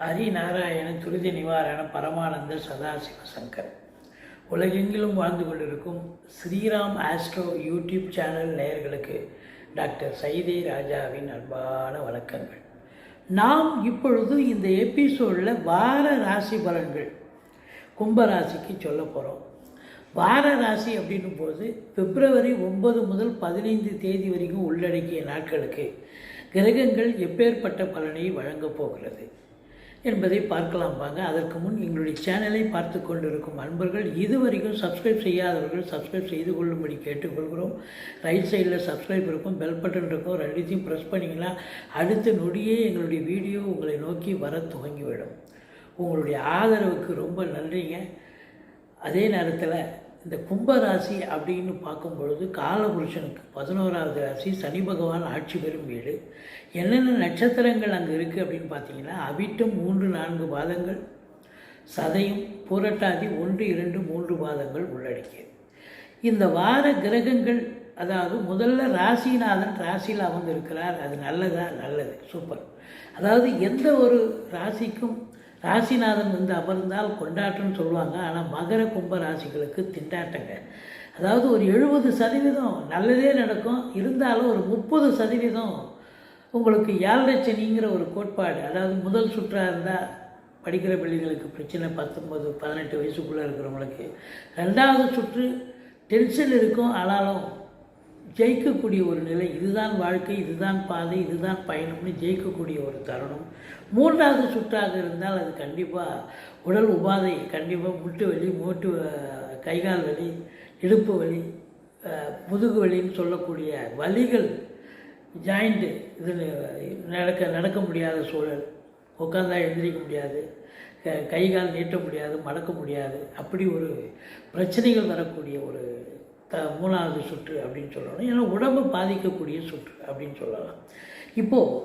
ஹரிநாராயண துரித நிவாரண பரமானந்த சதாசிவ சங்கர். உலகெங்கிலும் வாழ்ந்து கொண்டிருக்கும் ஸ்ரீராம் ஆஸ்ட்ரோ யூடியூப் சேனல் நேயர்களுக்கு டாக்டர் சைதை ராஜாவின் அன்பான வணக்கங்கள். நாம் இப்பொழுது இந்த எபிசோடில் வார ராசி பலன்கள் கும்பராசிக்கு சொல்ல போகிறோம். வார ராசி அப்படின்னும் போது பிப்ரவரி 9 முதல் 15 தேதி வரைக்கும் உள்ளடக்கிய நாட்களுக்கு கிரகங்கள் எப்பேற்பட்ட பலனை வழங்கப் போகிறது என்பதை பார்க்கலாம் வாங்க. அதற்கு முன் எங்களுடைய சேனலை பார்த்து கொண்டிருக்கும் அன்பர்கள் இதுவரைக்கும் சப்ஸ்கிரைப் செய்யாதவர்கள் சப்ஸ்கிரைப் செய்து கொள்ளும்படி கேட்டுக்கொள்கிறோம். ரைட் சைடில் சப்ஸ்கிரைப் இருக்கும், பெல் பட்டன் இருக்கும், ரெண்டுத்தையும் ப்ரெஸ் பண்ணிங்கன்னா அடுத்த நொடியே எங்களுடைய வீடியோ உங்களை நோக்கி வர துவங்கிவிடும். உங்களுடைய ஆதரவுக்கு ரொம்ப நன்றிங்க. அதே நேரத்தில் இந்த கும்பராசி அப்படின்னு பார்க்கும் பொழுது காலபுருஷனுக்கு 11வது ராசி, சனி பகவான் ஆட்சி பெறும் வீடு. என்னென்ன நட்சத்திரங்கள் அங்கே இருக்குது அப்படின்னு பார்த்தீங்கன்னா அவிட்டம் 3-4 பாதங்கள், சதயம், புரட்டாதி 1-2-3 பாதங்கள் உள்ளடக்கியது. இந்த வார கிரகங்கள், அதாவது முதல்ல ராசிநாதன் ராசியில் அமர்ந்திருக்கிறார். அது நல்லதா? நல்லது, சூப்பர். அதாவது எந்த ஒரு ராசிக்கும் ராசிநாதன் வந்து அமர்ந்தால் கொண்டாட்டம்னு சொல்லுவாங்க. ஆனால் மகர கும்ப ராசிகளுக்கு திண்டாட்டங்க. அதாவது ஒரு 70% நல்லதே நடக்கும், இருந்தாலும் ஒரு 30% உங்களுக்கு 7.5 சனிங்கிற ஒரு கோட்பாடு. அதாவது முதல் சுற்றாக இருந்தால் படிக்கிற பிள்ளைங்களுக்கு பிரச்சனை, 19-18 வயசுக்குள்ளே இருக்கிறவங்களுக்கு. 2வது சுற்று டென்ஷன் இருக்கும், ஆனாலும் ஜெயிக்கக்கூடிய ஒரு நிலை. இதுதான் வாழ்க்கை, இதுதான் பாதை, இதுதான் பயணம்னு ஜெயிக்கக்கூடிய ஒரு தருணம். 3வது சுற்றாக இருந்தால் அது கண்டிப்பாக உடல் உபாதை, கண்டிப்பாக முட்டு வலி, கைகால் வலி, இடுப்பு வலி, முதுகு வலின்னு சொல்லக்கூடிய வலிகள், ஜாயிண்ட்டு இது நடக்க முடியாத சூழல், உட்காந்தா எழுந்திரிக்க முடியாது, கைகால் நீட்ட முடியாது, மடக்க முடியாது, அப்படி ஒரு பிரச்சனைகள் வரக்கூடிய ஒரு 3வது சுற்று அப்படின்னு சொல்லலாம். ஏன்னா உடம்பு பாதிக்கக்கூடிய சுற்று அப்படின்னு சொல்லலாம். இப்போது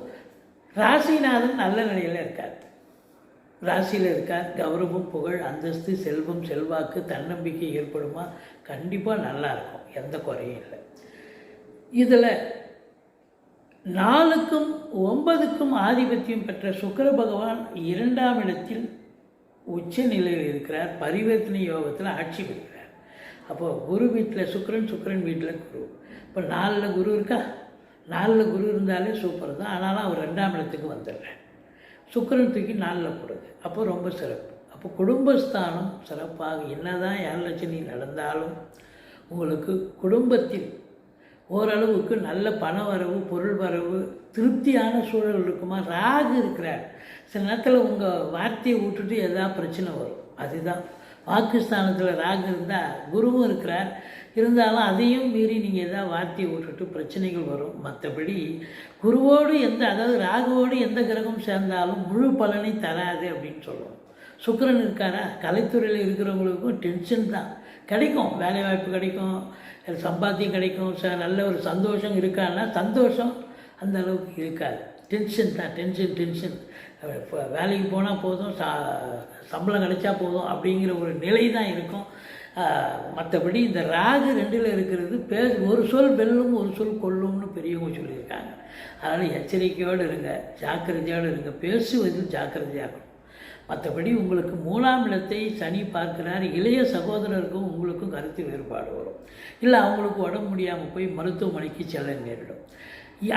ராசிநாதன் நல்ல நிலையில் இருக்கார், ராசியில் இருக்கார். கௌரவம், புகழ், அந்தஸ்து, செல்வம், செல்வாக்கு, தன்னம்பிக்கை ஏற்படுமா? கண்டிப்பாக நல்லா இருக்கும், எந்த குறையும் இல்லை. இதில் 4க்கும் 9க்கும் ஆதிபத்தியம் பெற்ற சுக்கிர பகவான் 2ஆம் இடத்தில் உச்ச நிலையில் இருக்கிறார். பரிவர்த்தனை யோகத்தில் ஆட்சி பெறுகிறார். அப்போது குரு வீட்டில் சுக்கிரன் வீட்டில் குரு. இப்போ 4ல் குரு இருக்கா? 4ல் குரு இருந்தாலே சூப்பர் தான். ஆனாலும் அவர் 2ஆம் இடத்துக்கு வந்துடுறார். சுக்கிரன் தூக்கி 4ல் போடுது. அப்போ ரொம்ப சிறப்பு. அப்போ குடும்பஸ்தானம் சிறப்பாக, என்ன தான் 7 சனி நடந்தாலும் உங்களுக்கு குடும்பத்தில் ஓரளவுக்கு நல்ல பண வரவு, பொருள் வரவு, திருப்தியான சூழல் இருக்குமா? ராகு இருக்கிறார். சில நேரத்தில் உங்கள் வார்த்தையை விட்டுட்டு எதாவது பிரச்சனை வரும். அதுதான் வாக்குஸ்தானத்தில் ராகு இருந்தால், குருவும் இருக்கிறார், இருந்தாலும் அதையும் மீறி நீங்கள் எதாவது வார்த்தையை விட்டுட்டு பிரச்சனைகள் வரும். மற்றபடி குருவோடு அதாவது ராகுவோடு எந்த கிரகம் சேர்ந்தாலும் முழு பலனை தராது அப்படின்னு சொல்லுவோம். சுக்கிரன் இருக்காரா? கலைத்துறையில் இருக்கிறவங்களுக்கும் டென்ஷன் தான். கிடைக்கும், வேலை வாய்ப்பு கிடைக்கும், சம்பாத்தியம் கிடைக்கும், நல்ல ஒரு சந்தோஷம் இருக்கான்னா சந்தோஷம் அந்த அளவுக்கு இருக்காது. டென்ஷன் தான், டென்ஷன். இப்போ வேலைக்கு போனால் போதும், சம்பளம் கிடைச்சா போதும் அப்படிங்கிற ஒரு நிலை தான் இருக்கும். மற்றபடி இந்த ராகு 2ல் இருக்கிறது ஒரு சொல் வெல்லும், ஒரு சொல் கொல்லும்னு பெரியவங்க சொல்லியிருக்காங்க. அதனால் எச்சரிக்கையோடு இருங்க, ஜாக்கிரதையோடு இருங்க, பேசுவதில் ஜாக்கிரதையாக இருக்கணும். மற்றபடி உங்களுக்கு 3ஆம் இடத்தை சனி பார்க்கிறார். இளைய சகோதரருக்கும் உங்களுக்கும் கருத்து வேறுபாடு வரும், இல்லை அவங்களுக்கு உடம்பு முடியாமல் போய் மருத்துவமனைக்கு செல்ல நேரிடும்.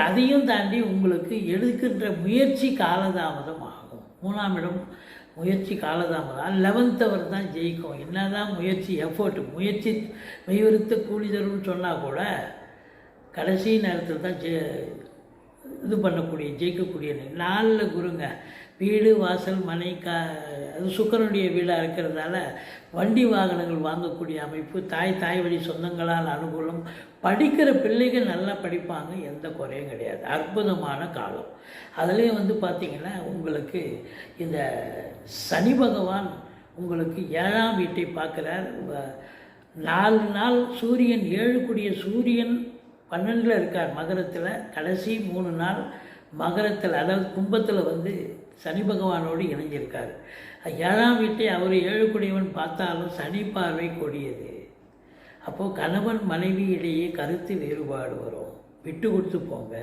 அதையும் தாண்டி உங்களுக்கு எடுக்கின்ற முயற்சி காலதாமதம் ஆகும். 3ஆம் இடம் முயற்சி காலதாமதம். 11th அவர் தான் ஜெயிக்கும். என்ன தான் முயற்சி மெய்வருத்த கூலி தரும்னு சொன்னால் கூட கடைசி நேரத்தில் தான் இது பண்ணக்கூடிய, ஜெயிக்கக்கூடிய 4ல் குருங்க. வீடு, வாசல், மனை, அது சுக்கிரனுடைய வீடாக இருக்கிறதால வண்டி வாகனங்கள் வாங்கக்கூடிய அமைப்பு, தாய் வழி சொந்தங்களால் அனுகூலம், படிக்கிற பிள்ளைகள் நல்லா படிப்பாங்க, எந்த குறையும் கிடையாது. அற்புதமான காலம். அதுலேயும் பார்த்திங்கன்னா உங்களுக்கு இந்த சனி பகவான் உங்களுக்கு 7ஆம் வீட்டை பார்க்குறார். 4 நாள் சூரியன், 7 கூடிய சூரியன் 12ல் இருக்கார் மகரத்தில். கடைசி 3 நாள் மகரத்தில், அதாவது கும்பத்தில் சனி பகவானோடு இணைஞ்சிருக்கார். 7ஆம் வீட்டை அவர் 7 கூடியவன் பார்த்தாலும் சனி பார்வை கொடியது. அப்போது கணவன் மனைவி இடையே கருத்து வேறுபாடு வரும். விட்டு கொடுத்து போங்க.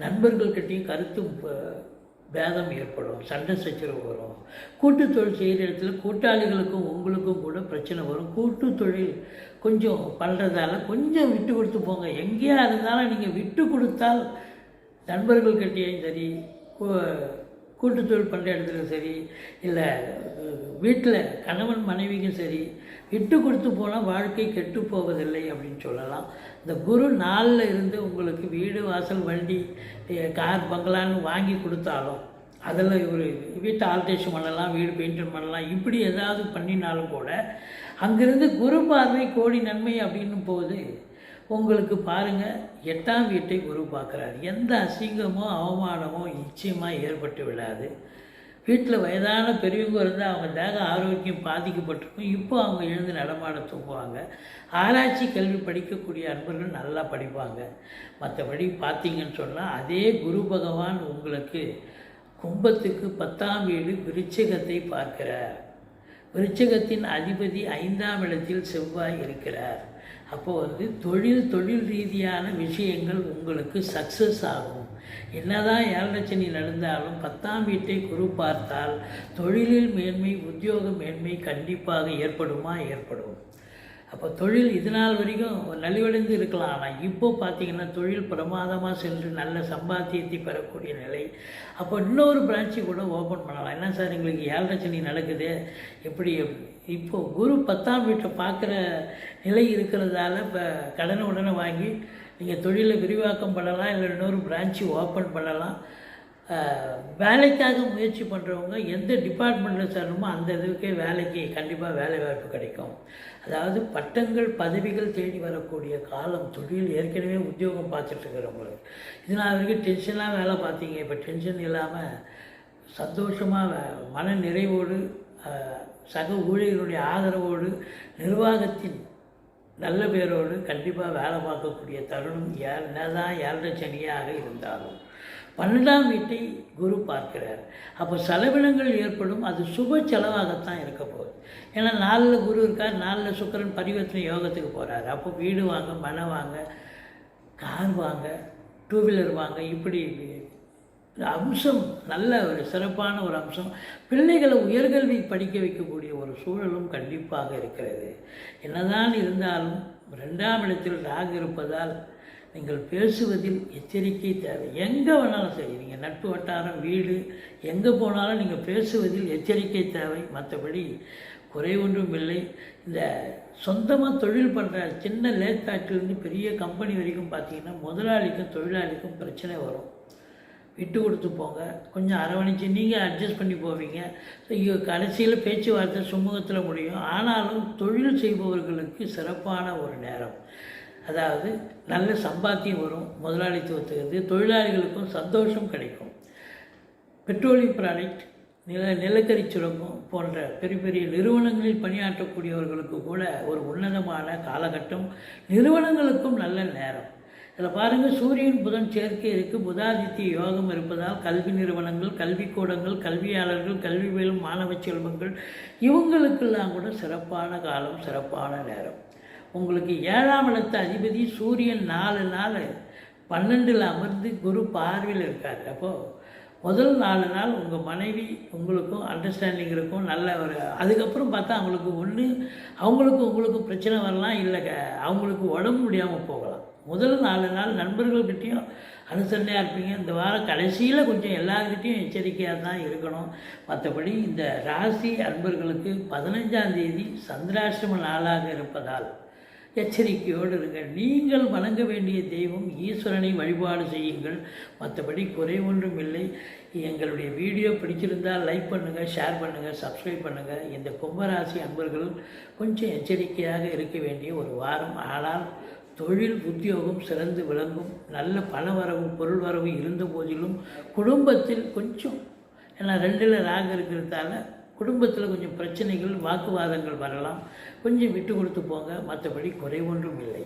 நண்பர்கள்கிட்டையும் கருத்து பேதம் ஏற்படும், சண்டை சச்சரவு வரும். கூட்டு தொழில் செய்கிற இடத்துல கூட்டாளிகளுக்கும் உங்களுக்கும் கூட பிரச்சனை வரும். கூட்டு தொழில் கொஞ்சம் பண்ணுறதால கொஞ்சம் விட்டு கொடுத்து போங்க. எங்கேயா இருந்தாலும் நீங்கள் விட்டு கொடுத்தால் நண்பர்கள்கிட்டையும் சரி, கூட்டு தொழில் பண்ணுற இடத்துல சரி, இல்லை வீட்டில் கணவன் மனைவிக்கும் சரி, விட்டு கொடுத்து போனால் வாழ்க்கை கெட்டு போவதில்லை அப்படின்னு சொல்லலாம். இந்த குரு நாளில் இருந்து உங்களுக்கு வீடு வாசல் வண்டி கார் பங்களான்னு வாங்கி கொடுத்தாலும் அதில் ஒரு வீட்டை ஆல்ட்ரேஷன் பண்ணலாம், வீடு பெயிண்ட் பண்ணலாம், இப்படி ஏதாவது பண்ணினாலும் கூட அங்கேருந்து குரு பார்வை கோடி நன்மை அப்படின்னு போகுது. உங்களுக்கு பாருங்கள், 8ஆம் வீட்டை குரு பார்க்குறாரு. எந்த அசிங்கமோ அவமானமோ நிச்சயமாக ஏற்பட்டு விடாது. வீட்டில் வயதான பெரியவங்க இருந்தால் அவங்க தேக ஆரோக்கியம் பாதிக்கப்பட்டிருக்கும். இப்போ அவங்க எழுந்து நடமாட தூங்குவாங்க. ஆராய்ச்சி கல்வி படிக்கக்கூடிய அன்பர்கள் நல்லா படிப்பாங்க. மற்றபடி பார்த்தீங்கன்னு சொன்னால் அதே குரு பகவான் உங்களுக்கு கும்பத்துக்கு 10ஆம் வீடு விருச்சிகத்தை பார்க்கிறார். விருச்சிகத்தின் அதிபதி 5ஆம் இடத்தில் செவ்வாய் இருக்கிறார். அப்போது தொழில் ரீதியான விஷயங்கள் உங்களுக்கு சக்ஸஸ் ஆகும். என்னதான் 7 சனி நடந்தாலும் 10ஆம் வீட்டை குரு பார்த்தால் தொழிலில் மேன்மை, உத்தியோக மேன்மை கண்டிப்பாக ஏற்படும். அப்போ தொழில் இது நாள் வரைக்கும் நலிவடைந்து இருக்கலாம். ஆனால் இப்போ பார்த்தீங்கன்னா தொழில் பிரமாதமாக சென்று நல்ல சம்பாத்தியத்தை பெறக்கூடிய நிலை. அப்போ இன்னொரு பிரான்ச்சு கூட ஓப்பன் பண்ணலாம். என்ன சார் எங்களுக்கு 7 சனி நடக்குது எப்படி? இப்போது குரு 10ஆம் வீட்டை பார்க்குற நிலை இருக்கிறதால இப்போ கடனை உடனே வாங்கி நீங்கள் தொழிலை விரிவாக்கம் பண்ணலாம், இல்லை இன்னொரு பிரான்ச்சு ஓப்பன் பண்ணலாம். வேலைக்காக முயற்சி பண்ணுறவங்க எந்த டிபார்ட்மெண்ட்டில் சேரணுமோ அந்த இதுக்கே வேலைக்கு கண்டிப்பாக வேலை வாய்ப்பு கிடைக்கும். அதாவது பட்டங்கள் பதவிகள் தேடி வரக்கூடிய காலம். தொழில் ஏற்கனவே உத்தியோகம் பார்த்துட்ருக்கிறவங்களுக்கு இதனால் வரைக்கும் டென்ஷனாக வேலை பார்த்தீங்க, இப்போ டென்ஷன் இல்லாமல் சந்தோஷமாக மன நிறைவோடு சக ஊழியர்களுடைய ஆதரவோடு நிர்வாகத்தின் நல்ல பேரோடு கண்டிப்பாக வேலை பார்க்கக்கூடிய தருணம் என்னதான் 7 சனியாக இருந்தாலும் 12ஆம் வீட்டை குரு பார்க்கிறார். அப்போ செலவினங்கள் ஏற்படும். அது சுப செலவாகத்தான் இருக்க போகுது. ஏன்னா 4 குரு இருக்கார், 4 சுக்கிரன் பரிவர்த்தனை யோகத்துக்கு போகிறார். அப்போ வீடு வாங்க, மனை வாங்க, கார் வாங்க, 2 வீலர் வாங்க, இப்படி அம்சம் நல்ல ஒரு சிறப்பான ஒரு அம்சம். பிள்ளைகளை உயர்கல்வி படிக்க வைக்கக்கூடிய ஒரு சூழலும் கண்டிப்பாக இருக்கிறது. என்னதான் இருந்தாலும் 2ஆம் இடத்தில் ராகு இருப்பதால் நீங்கள் பேசுவதில் எச்சரிக்கை தேவை. எங்கே வேணாலும் சரி, நீங்கள் நட்பு வட்டாரம், வீடு, எங்கே போனாலும் நீங்கள் பேசுவதில் எச்சரிக்கை தேவை. மற்றபடி குறை ஒன்றும் இல்லை. இந்த சொந்தமாக தொழில் பண்ணுற சின்ன லேத் ஃபேக்ட்ரிலேருந்து பெரிய கம்பெனி வரைக்கும் பார்த்தீங்கன்னா முதலாளிக்கும் தொழிலாளிக்கும் பிரச்சனை வரும். விட்டு கொடுத்து போங்க, கொஞ்சம் அரவணைச்சு நீங்கள் அட்ஜஸ்ட் பண்ணி போவீங்க. கடைசியில் பேச்சுவார்த்தை சுமூகத்தில் முடியும். ஆனாலும் தொழில் செய்பவர்களுக்கு சிறப்பான ஒரு நேரம். அதாவது நல்ல சம்பாத்தியம் வரும், முதலாளித்துவத்துக்கு தொழிலாளிகளுக்கும் சந்தோஷம் கிடைக்கும். பெட்ரோலியம் ப்ராடக்ட், நிலக்கரி சுரங்கம் போன்ற பெரிய பெரிய நிறுவனங்களில் பணியாற்றக்கூடியவர்களுக்கு கூட ஒரு உன்னதமான காலகட்டம். நிறுவனங்களுக்கும் நல்ல நேரம். இதில் பாருங்கள், சூரியன் புதன் சேர்க்கை இருக்குது. புதாதித்ய யோகம் இருப்பதால் கல்வி நிறுவனங்கள், கல்விக்கூடங்கள், கல்வியாளர்கள், கல்வி பயிலும் மாணவ செல்வங்கள் இவங்களுக்கெல்லாம் கூட சிறப்பான காலம், சிறப்பான நேரம். உங்களுக்கு 7ஆம் இடத்து அதிபதி சூரியன் 4 நாள் 12ல் அமர்ந்து குரு பார்வையில் இருக்கார். அப்போது முதல் 4 நாள் உங்கள் மனைவி உங்களுக்கும் அண்டர்ஸ்டாண்டிங் இருக்கும், நல்ல ஒரு. அதுக்கப்புறம் பார்த்தா அவங்களுக்கும் உங்களுக்கும் பிரச்சனை வரலாம், இல்லை அவங்களுக்கு உடம்பு முடியாமல் போகலாம். முதல் 4 நாள் நண்பர்கள்கிட்டையும் அனுசரணையாக இருப்பீங்க. இந்த வாரம் கடைசியில் கொஞ்சம் எல்லாருக்கிட்டையும் எச்சரிக்கையாக தான் இருக்கணும். மற்றபடி இந்த ராசி அன்பர்களுக்கு 15ஆம் தேதி சந்திராஷ்டம நாளாக இருப்பதால் எச்சரிக்கையோடு இருங்க. நீங்கள் வணங்க வேண்டிய தெய்வம் ஈஸ்வரனை வழிபாடு செய்யுங்கள். மற்றபடி குறை ஒன்றும் இல்லை. எங்களுடைய வீடியோ பிடிச்சிருந்தால் லைக் பண்ணுங்கள், ஷேர் பண்ணுங்கள், சப்ஸ்கிரைப் பண்ணுங்கள். இந்த கும்பராசி அன்பர்கள் கொஞ்சம் எச்சரிக்கையாக இருக்க வேண்டிய ஒரு வாரம். ஆனால் தொழில் உத்தியோகம் சிறந்து விளங்கும். நல்ல பண வரவு, பொருள் வரவு இருந்த போதிலும் குடும்பத்தில் கொஞ்சம், ஏன்னா 2ல் ராகு இருக்கிறதால குடும்பத்தில் கொஞ்சம் பிரச்சனைகள், வாக்குவாதங்கள் வரலாம். கொஞ்சம் விட்டு கொடுத்து போங்க. மற்றபடி குறை ஒன்றும் இல்லை.